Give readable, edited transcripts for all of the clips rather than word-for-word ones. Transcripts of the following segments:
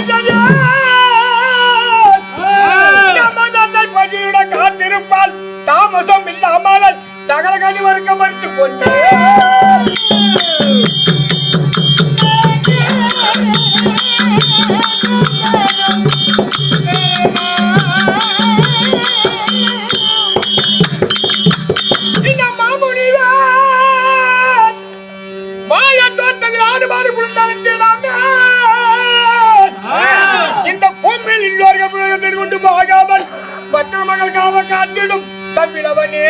வருகின்றது. காத்திருப்பால் தாமசம் இல்லாமல் சகல கனி வர்க்க மறுத்து கொண்டு இந்த மாமுனிவர் மாய தோட்டத்தில் ஆடுபாடு இந்த பூமியில் எல்லோர்கள் கொண்டு போகாமல் பத்திர மகள் காவ காத்திடும் தப்பிலவனே.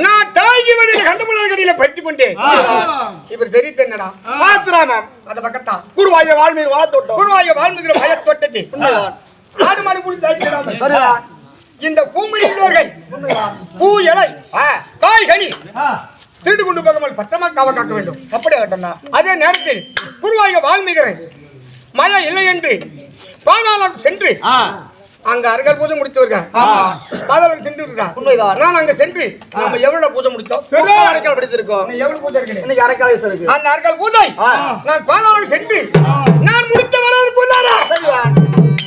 நான் தாய்க்கு வழியில கண்டமுள்ள கடியில பறித்துக் கொண்டேன். இவர் தெரியுது என்னடா பாத்துராமம் அந்த பக்கத்தான் குருவாய வாழ்மீர் வாழத்தோட்டம் குருவாய வாழ்மிகிற பயத்தோட்டத்தை ஆடு மாடு புளி தாய்க்கிறாங்க. இந்த பூமியிலோர்கள் பூ இலை காய்கனி திருடு கொண்டு போகாமல் பத்திரமா காவ காக்க வேண்டும். அப்படி ஆகட்டும். அதே நேரத்தில் குருவாய வாழ்மிகிற மழை இல்லை என்று பாதாளம் சென்று அங்க அருகல் பூஜை முடித்து வருகிறார். பாதாளம் சென்று இருக்கார். நான் அங்க சென்று நம்ம எவ்வளவு பூஜை முடித்தோம்? அரைக்கால் படித்திருக்கோம். எவ்வளவு பூஜை இருக்கு? இன்னைக்கு அரைக்கால் இருக்கு. அந்த அரைக்கால் பூஜை நான் பாதாளம் சென்று நான் முடித்த வரதுக்குள்ளார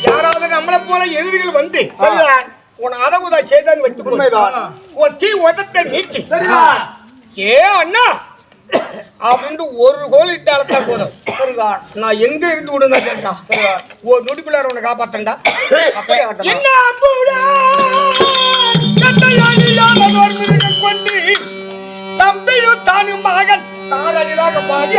யாராவது நம்மளை போல எதிரிகள் வந்து உன் அதகுதா செய்தான்னு வைத்துக் உண்மைதான் உன் டீ உதத்தை நீக்கி ஏ அண்ணா அப்படின்னு ஒரு கோல் இட்டு அழைத்தா போதும். நான் எங்க இருந்து விடுங்க கேட்டா ஒரு நொடிக்குள்ளார உன்னை காப்பாத்தண்டா. என்ன கொண்டு தம்பியும் தானும் மகன் தாரடிதாக பாடி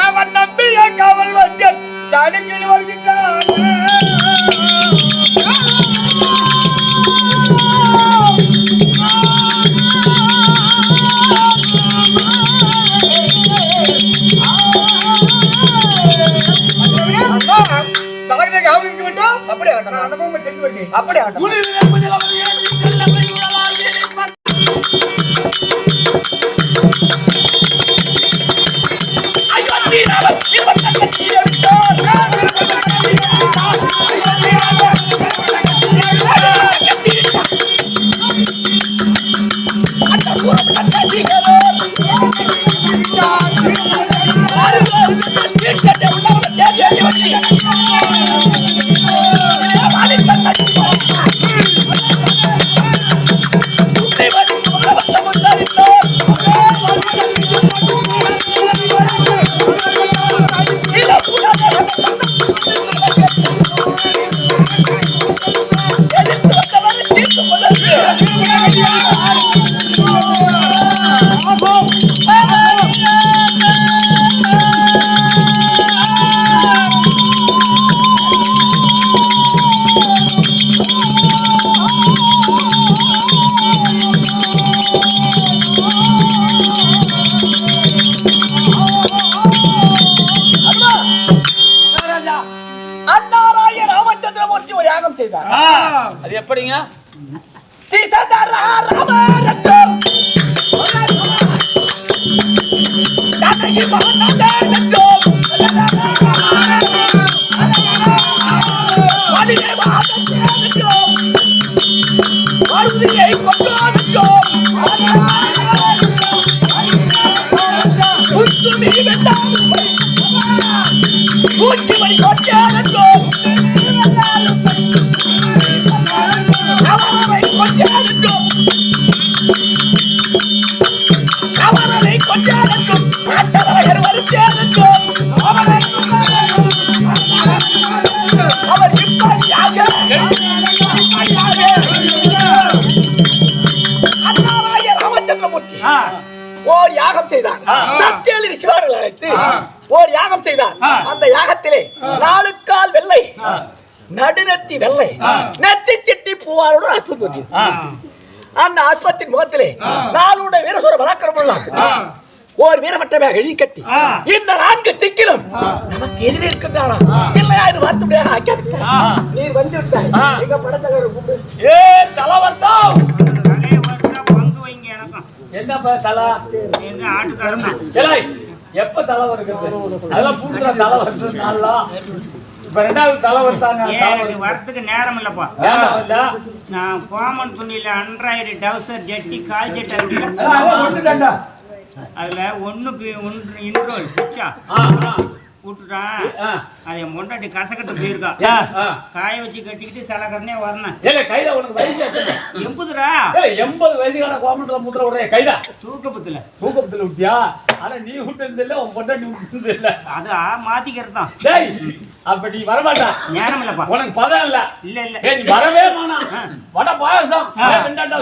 அவன் நம்பிய காவல் வந்து தடுக்கில் வருகின்றான். சகஜ காவல் இருக்க வேண்டும். அப்படியே அந்த பொம்மை தெரிந்து வருகிறேன். அப்படியே அது எப்படிங்க? ஓர் யாகம் செய்தார். சத்தியலி ரிஷிவர்கள் அழைத்து ஓர் யாகம் செய்தார். அந்த யாகத்திலே 4 கால் வெள்ளை, நடுநெத்தி வெள்ளை, நெத்தி சிட்டி பூவாரோடு அற்புதம் தோன்றியது. அந்த ஆத்மத்தின் முகத்திலே நாளுடைய வீரசூர பராக்கிரமம் ஓர் வீரமட்டமாக எழுதி கட்டி இந்த 4 திக்கிலும் நமக்கு எதிரே இருக்கின்றாரா இல்லையா என்று வார்த்தையாக ஆக்கிவிட்டார். நீர் வந்து விட்டாய். எங்க படத்தலைவர் கூப்பிடு. ஏ தலவர்த்தம் பங்கு வைங்க எனக்கும் என்ன தலா எங்க ஆட்டுக்காரன் தான். ஏய் எப்ப தலை வருகிறது அதெல்லாம் பூத்துற தலை வருது நல்லா இப்ப 2வது தலை வருத்தாங்க எனக்கு வரத்துக்கு நேரம் இல்லப்பா. ஏன்டா நான் கோமன் துணியில அன்றாயிரம் டவுசர் ஜட்டி கால் ஜெட் ஒண்ணுதான்டா அதுல ஒண்ணுக்கு ஒன்று இன்ட்ரோல் பிச்சா விட்டுட்டான். அதை மொண்டாட்டி கசக்கட்டு போயிருக்கா. காய வச்சு கட்டிக்கிட்டு சலகரனே வரணும். ஏல கைதா உனக்கு வயசு எத்தனை? 80 80 வயசுக்கான கோமண்டல முத்திர விடுற கைதா தூக்கத்துல விட்டியா? ஆனா நீ விட்டது இல்ல உன் பொண்டாட்டி விட்டது இல்ல. அது மாத்திக்கிறது தான். டேய் அப்ப நீ வர மாட்டா நேரம் இல்லப்பா. உனக்கு பதம் இல்ல. இல்ல ஏய் நீ வரவே வேணாம். வட பாயசம் வெண்டாண்டா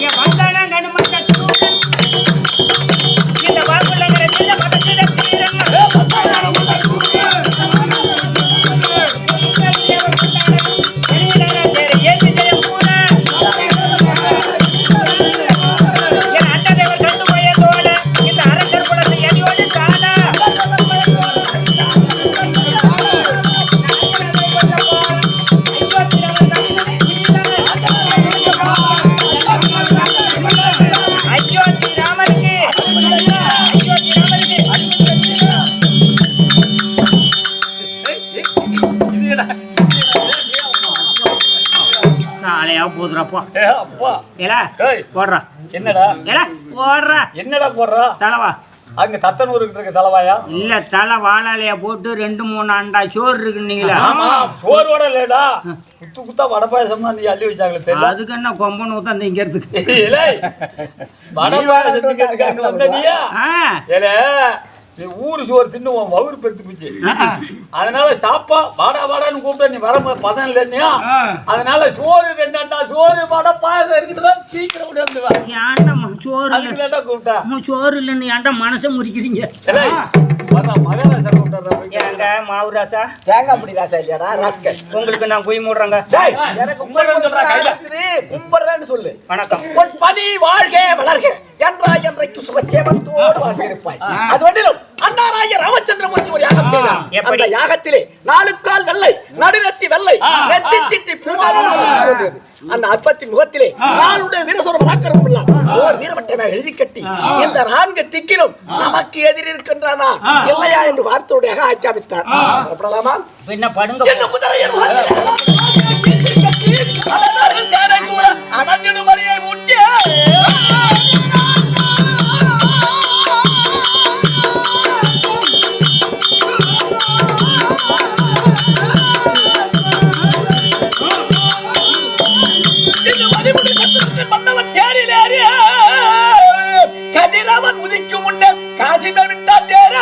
ஏன் வந்தானா கண்ணு மாட்டா இந்த வாக்குலங்கற சின்ன பட்டத்தில போதுறப்பா. அப்பா போடுறா என்னடா போடுறா என்னடா போடுறா தலைவா அங்க தத்தனூருக்கு இருக்க தலைவாயா இல்ல தலை வாழாலையா போட்டு 2-3 அண்டா சோறு இருக்குன்னீங்களா? ஆமா சோறோட இல்லடா குத்தா வடை பாயசம்னா நீ அள்ளி வச்சாங்களே தெரியல. அதுக்கு என்ன கொம்பன் ஊத்த திங்கிறதுக்கு ஏலே வடை பாயசத்துக்கு அங்க வந்த நீயா? ஏலே நீ ஊரு சோறு தின்னு உன் வவுறு பெருத்து போச்சு. அதனால சாப்பா வாடான்னு கூப்பிட்ட நீ வர பதம் இல்லையா? அதனால சோறு 2 அண்டா சோறு வடை பாயசம் இருக்குதுதான் சீக்கிரம் வந்து ஏன்டா சோறு இல்ல கூப்பிட்டா சோறு இல்லைன்னு ஏன்டா மனசை முறிக்கிறீங்க? மகாராசா கூப்பிட்டா ஏங்க மாவு ராசா தேங்காய் அப்படி ராசா இல்லையாடா ராஸ்கல். உங்களுக்கு நான் குய் மூடுறேங்க. எனக்கு கும்பிடுறேன்னு சொல்லு. வணக்கம். உன் பணி வாழ்க வளர்க என்றாய் என்றைக்கு சுகச்சேமத்தோடு வாழ்ந்திருப்பாய். அது ஒன்றிலும் அண்ணாராய ராமச்சந்திரமூர்த்தி ஒரு யாகம் செய்தார். அந்த யாகத்திலே 4 கால் வெள்ளை நடுநெத்தி வெள்ளை நெத்தி சிட்டி பிள்ளாரு அந்த அற்பத்தின் முகத்திலே நாளுடைய வீரசூர பராக்கிரமம் இல்ல ஓர் வீரமட்டமாக எழுதி கட்டி இந்த 4 திக்கிலும் நமக்கு எதிரி இருக்கின்றானா இல்லையா என்று வார்த்தையுடைய ஆக்கியாமித்தார். புறப்படலாமா? என்ன படுங்க என்ன குதிரையர் அனந்திடும் வரையை முட்டிய கதிரவன் உதிக்கும் முன்னே காசிமே விட்டா தேர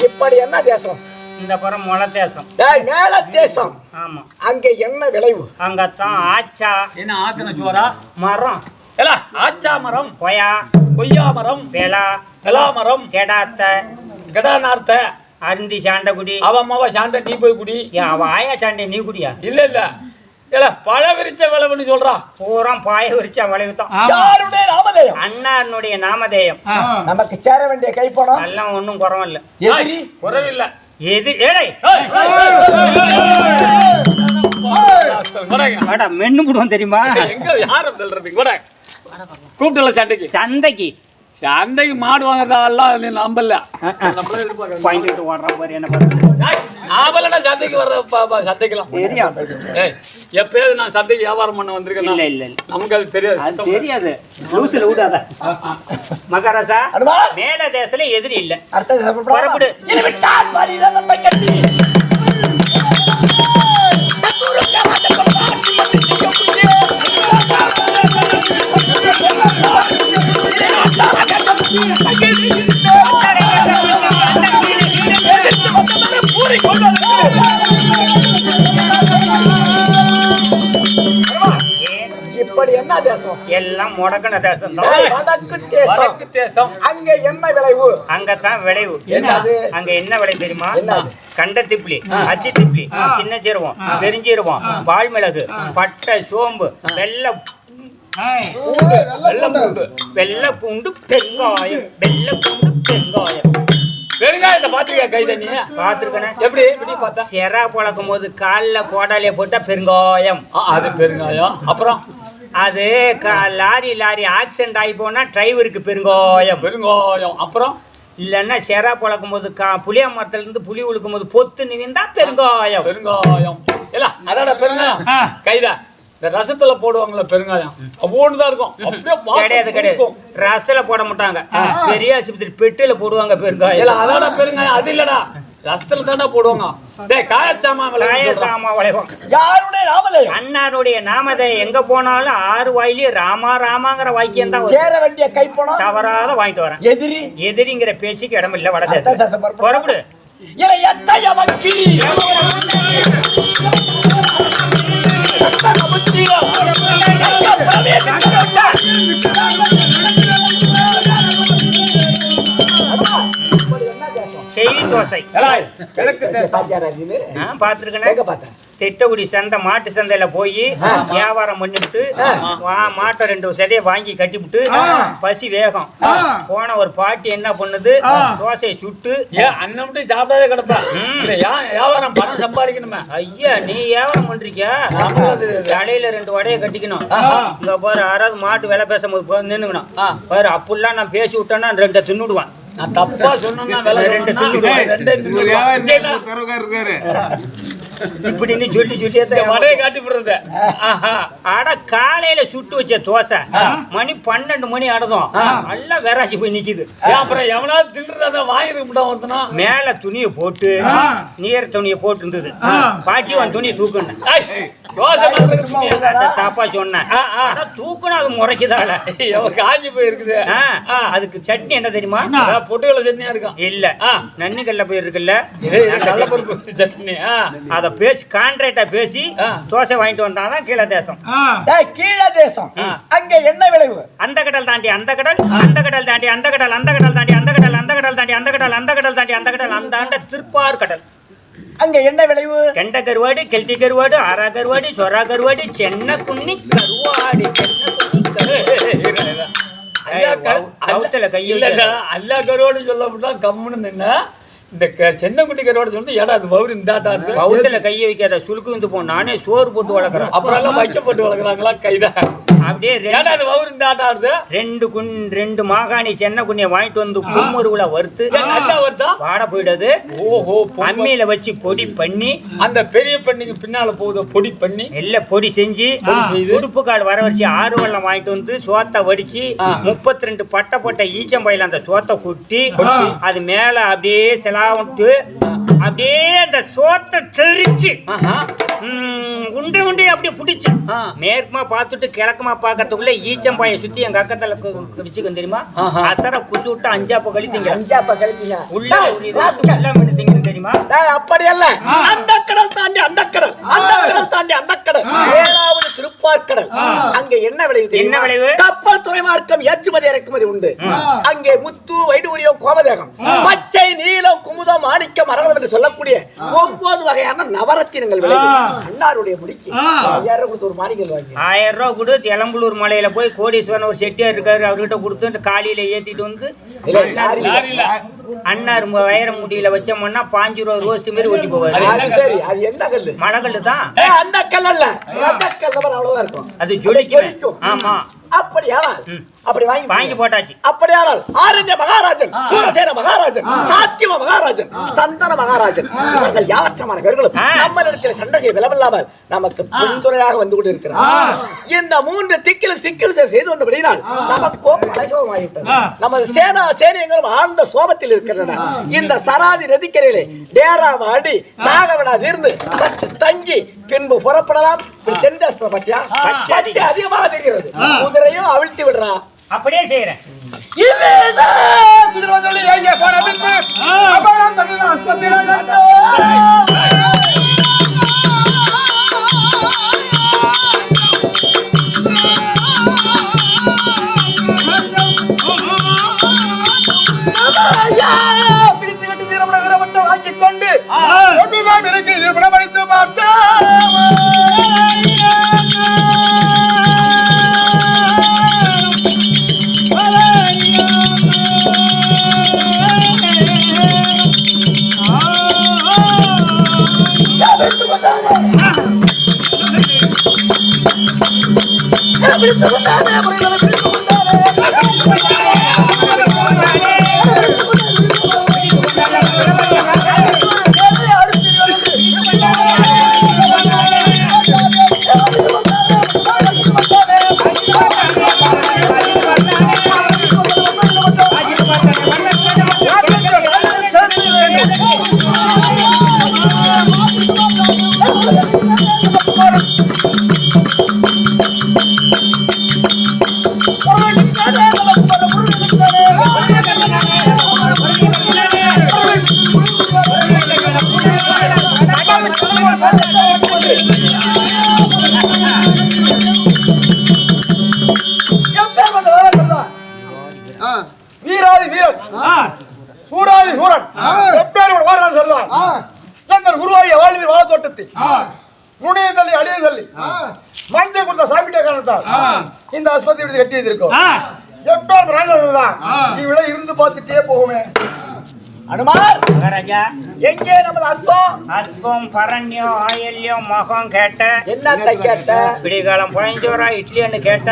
இப்படி என்ன தேசம்? இந்த புறம் மொள தேசம். மேல தேசம். ஆமா. அங்க என்ன விளைவு? அங்கத்தான் ஆச்சா என்ன ஆத்தன சோறா மரம் ஏல ஆச்சா மரம் கொய்யா மரம் பெலா மரம் கெடாத்த கடா நார்த்த அருந்தி சாண்டை குடி அவ சாண்டை நீ போய் குடி. அவ ஆயா சாண்டை நீ குடியா? இல்ல ஏல பழ விரிச்ச விளைவுன்னு சொல்றான். பூரா பாய விரிச்ச விளைவு தான். யாருடைய நாமதேயம்? அண்ணாருடைய நாமதேயம். நமக்கு சேர வேண்டிய கைப்பணம் எல்லாம் ஒண்ணும் குறவில்ல. எதிரி குறவில்ல. மென்னு போடுவோம் தெரியுமா? எங்க யார சொல்றது கூட கூப்பிட்டல சண்டைக்கு சந்தைக்கு மாடு வாங்குறதெல்லாம் நீ நம்பல. நம்மளே பாயிண்ட் ஓடுற மாதிரி என்ன பண்ணுறது? சந்தைக்கு வர்ற சந்தைக்கலாம் தெரியும். எப்பயாவது நான் சந்தைக்கு வியாபாரம் பண்ண வந்திருக்கேன். இல்ல இல்ல இல்ல. நமக்கு அது தெரியாது. அது தெரியாது. லூசுல விடாத. மகாராஜா அனுமா மேல தேசத்துல எதிரி இல்ல. அடுத்த புறப்படு. இனி விட்டால் பரிரதத்தை கட்டி தத்துருக்க பூரி கொண்டு இப்படி என்ன தேசம்? எல்லாம் முடக்கன தேசம் வடக்கு தேசம். வடக்கு தேசம். அங்க என்ன விளைவு? அங்கதான் விளைவு. என்னது? அங்க என்ன விளை தெரியுமா? என்னது? கண்ட திப்ளி, அச்சி திப்ளி, சின்ன சீரகம், பெருஞ்சீரகம், பால்மிளகு, பட்டை, சோம்பு, வெள்ளை வெள்ளை பூண்டு, பெருங்காயம். வெள்ளை பூண்டு, பெருங்காயம். பெருங்காயத்தை பாத்துக்க கைத நீ பாத்துருக்கேன். எப்படி எப்படி பார்த்தா? செரா பழக்கும் போது காலில் கோடாலிய போட்டா பெருங்காயம். அது பெருங்காயம். அப்புறம் அது லாரி ஆக்சிடென்ட் ஆகி போனா டிரைவருக்கு பெருங்காயம். பெருங்காயம். அப்புறம் இல்லைன்னா செரா பழக்கும் போது புளிய மரத்துல இருந்து புளி உழுக்கும் போது பொத்து நிவிந்தா பெருங்காயம். பெருங்காயம் இல்ல அதோட பெருங்காயம் கைதா. இந்த ரசத்துல போடுவாங்கல்ல பெருங்காயம், அவ்வளவுதான் இருக்கும். கிடையாது கிடையாது, ரசத்துல போட மாட்டாங்க. பெரிய ஆஸ்பத்திரி பெட்டில போடுவாங்க பெருங்காயம். இல்ல அதோட பெருங்காயம் அது இல்லடா, ரசத்துல தானே போடுவாங்க. டேய் காயச்சாமா விளைவோம். யாருடைய நாமதேயம்? அண்ணாருடைய நாமதேயம். எங்க போனாலும் 6 வாயிலையும் ராமா ராமாங்கிற வாக்கியம் தான் சேர வேண்டிய கைப்பணம் தவறாத வாங்கிட்டு வரேன். எதிரி எதிரிங்கிற பேச்சுக்கு இடம் இல்ல வடதேசம். புறப்படு. திட்டக்குடி சந்தை மாட்டு சந்தையில போய் வியாபாரம் பண்ணிவிட்டு மாட்டை 2 சதையை வாங்கி கட்டிவிட்டு பசி வேகம் போன ஒரு பாட்டி என்ன பண்ணுது, தோசையை சுட்டு அண்ணன் மட்டும் சாப்பிடாதே கிடப்பா. வியாபாரம் பணம் சம்பாதிக்கணுமே. ஐயா நீ வியாபாரம் பண்றீங்க, தலையில 2 வடையை கட்டிக்கணும். இங்க பாரு, யாராவது மாட்டு வேலை பேசும்போது நின்னுக்கணும் பாரு. அப்படிலாம் நான் பேசி விட்டேன்னா 2 தின்னுடுவான். நான் தப்பா சொன்னா 2 இப்படின்னு சொல்லி வடையை காட்டி விடுறது. ஆனா காலையில சுட்டு வச்ச தோசை மணி 12 மணி ஆடுதும் எல்லாம் வேறாச்சி போய் நிக்குது. அப்புறம் எவனாவது தின்றத வாங்கிருக்க மேல துணியை போட்டு நீர் துணியை போட்டு இருந்தது. பாட்டி அவன் துணியை தூக்கணும். தப்பா சொன்ன தூக்கணும், அது முறைக்குதால காஞ்சி போயிருக்குது. அதுக்கு சட்னி என்ன தெரியுமா? பொட்டுக்கடலை சட்னியா இருக்கும். இல்ல நன்னுக்கல்ல போய் இருக்குல்ல சட்னி. அத பேசி கான்ட்ராக்டா பேசி தோசை வாங்கிட்டு வந்தாதான் கீழ தேசம். கீழ தேசம் அங்க என்ன விளைவு? அந்த கடல் தாண்டி அந்த கடல், அந்த கடல் தாண்டி அந்த கடல், அந்த கடல் தாண்டி அந்த கடல், அந்த கடல் தாண்டி அந்த கடல், அந்த கடல் தாண்டி அந்த கடல், அந்த ஆண்ட திருப்பார் கடல். அங்க என்ன விளைவு? கெண்ட கருவாடு, கெல்டி கருவாடு, ஆரா கருவாடு, சொரா கருவாடு, சென்ன குன்னி கருவாடு. எல்லா கருவாடு சொல்ல கம்முன்னு நின்னா இந்த சென்னக்குட்டி கருவாடு சொல்லிட்டு ஏடா அது வவுறு இந்தாட்டா இருக்கு. பவுத்துல கையை வைக்காத, சுழுக்கு வந்து போ. நானே சோறு போட்டு வளர்க்குறேன். அப்புறம் எல்லாம் வைக்க போட்டு வளர்க்குறாங்களா கைதா? அப்படியே அது வவுறு இந்தாட்டா இருக்கு. 2 மாகாணி சென்ன குண்ணிய வாங்கிட்டு வந்து கும்முருவுல வறுத்து வாட போயிடுது. ஓஹோ, அம்மியில வச்சு பொடி பண்ணி அந்த பெரிய பண்ணிக்கு பின்னால போகுது பொடி பண்ணி எல்லாம் பொடி செஞ்சு உடுப்பு கால் வர வச்சு 6 வெள்ளம் வாங்கிட்டு வந்து சோத்தை வடிச்சு 32 பட்டை ஈச்சம்பையில அந்த சோத்தை கொட்டி அது மேல அப்படியே செலாவிட்டு அப்படியே அந்த சோத்தை தெரிச்சு உண்டை உண்டை அப்படியே பிடிச்சு மேற்குமா பார்த்துட்டு கிழக்குமா பாக்கிறதுக்குள்ள ஈச்சம்பாயை சுத்தி எங்க அக்கத்துல வச்சுக்க தெரியுமா? அசர குசு விட்டு 5 அப்ப கழித்தீங்க உள்ள தெரியுமா? அப்படி அல்ல, அந்த கடல் தாண்டி அந்த கடல், அந்த கடல் தாண்டி அந்த கடல், 7வது திருப்பார்கடல். அங்க என்ன விளைவு? என்ன விளைவு? கப்பல் துறைமார்க்கம் ஏற்றுமதி இறக்குமதி உண்டு. அங்கே முத்து, வைடூரியம், கோமதேகம், பச்சை, நீலம், குமுதம், மாணிக்கம், மரகதம் என்று சொல்லக்கூடிய 9 வகையான நவரத்தினங்கள் விளைவு. அண்ணாருடைய முடிக்கு 1000 கொடுத்து ஒரு மாணிக்கல் வாங்கி 1000 ரூபா கொடுத்து எலம்பலூர் மலையில போய் கோடீஸ்வரன் ஒரு செட்டியார் இருக்காரு, அவர்கிட்ட கொடுத்து இந்த காலியில ஏத்திட்டு வந்து அண்ணார் வைரம் முடியில வச்சோம்னா 5 ரூபா ரோஸ்ட் மாதிரி ஒட்டி போவாரு. சரி, அது என்ன கல்லு? மணக்கல்லு தான். அந்த கல் அல்ல, அந்த கல் அவ்வளவுதான் இருக்கும். அது ஜொலிக்கும். ஆமா, அப்படியானால் அப்படி வாங்கி போட்டாச்சு. அப்படியானால் ஆரண்ய மகாராஜன், சூரசேன மகாராஜன், சாத்தியம மகாராஜன், சந்தன மகாராஜன் இவர்கள் யாவற்றமான பேர்களும் நம்மளிடத்தில் சண்டை செய்ய விலமில்லாமல் நமக்கு பின்துணையாக வந்து கொண்டிருக்கிறார். இந்த 3 திக்கிலும் சிக்கிலும் செய்து வந்தபடினால் நமக்கு கலைசோகமாகிவிட்டது. நமது சேனையங்களும் ஆழ்ந்த சோபத்தில் இருக்கின்றன. இந்த சராதி நதிக்கரையிலே டேராவாடி நாகவிடா இருந்து சற்று தங்கி பின்பு புறப்படலாம். தென்தேசத்தை பற்றியா அதிகமாக தெரிகிறது. குதிரையும் அவிழ்த்தி விடுறா. அப்படியே செய்யறேன். பிடித்து கட்டி வீரமட்ட வாங்கிக் கொண்டு விடமளித்து பார்த்த வீராதி வீரன் சூராதி சூரன் குருவாரிய வாழ்வில் வாழ தோட்டத்தில் நுணைய தள்ளி அடிய தள்ளி மஞ்சள் கொடுத்த சாப்பிட்ட காரணத்தால் இந்த ஆஸ்பத்திரி எடுத்து கட்டி வச்சிருக்கோம். எப்பேர் பிராந்ததான் இவ்வளவு இருந்து பார்த்துட்டே போகுமே. அனுமார் மகாராஜா, எங்கே நமது அற்பம் அற்பம் பரண்யம் ஆயல்யம் மகம் கேட்ட என்னத்தை கேட்ட பிடிகாலம் பழஞ்சோரா இட்லின்னு கேட்ட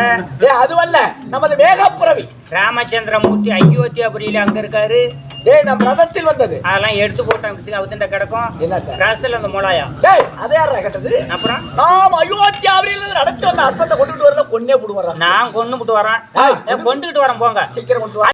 அதுவல்ல நமது வேகப்புறவி ராமச்சந்திரமூர்த்தி அயோத்தியாபுரியில அங்க இருக்காரு. டேய் நம்ம ரதத்தில் வந்தது அதெல்லாம் எடுத்து போட்டாங்க அவத்திட்ட கிடக்கும். என்னத்த ராசத்துல அந்த மூலாயா டேய் அதை யாரா கேட்டது? அப்புறம் நாம் அயோத்தியாபுரியில நடந்து வந்த அற்பத்தை கொண்டுட்டு வரல கொன்னே போடுவாரா? நான் கொண்டு விட்டு வரேன், கொண்டுகிட்டு வரேன். போங்க சீக்கிரம் கொண்டு வா.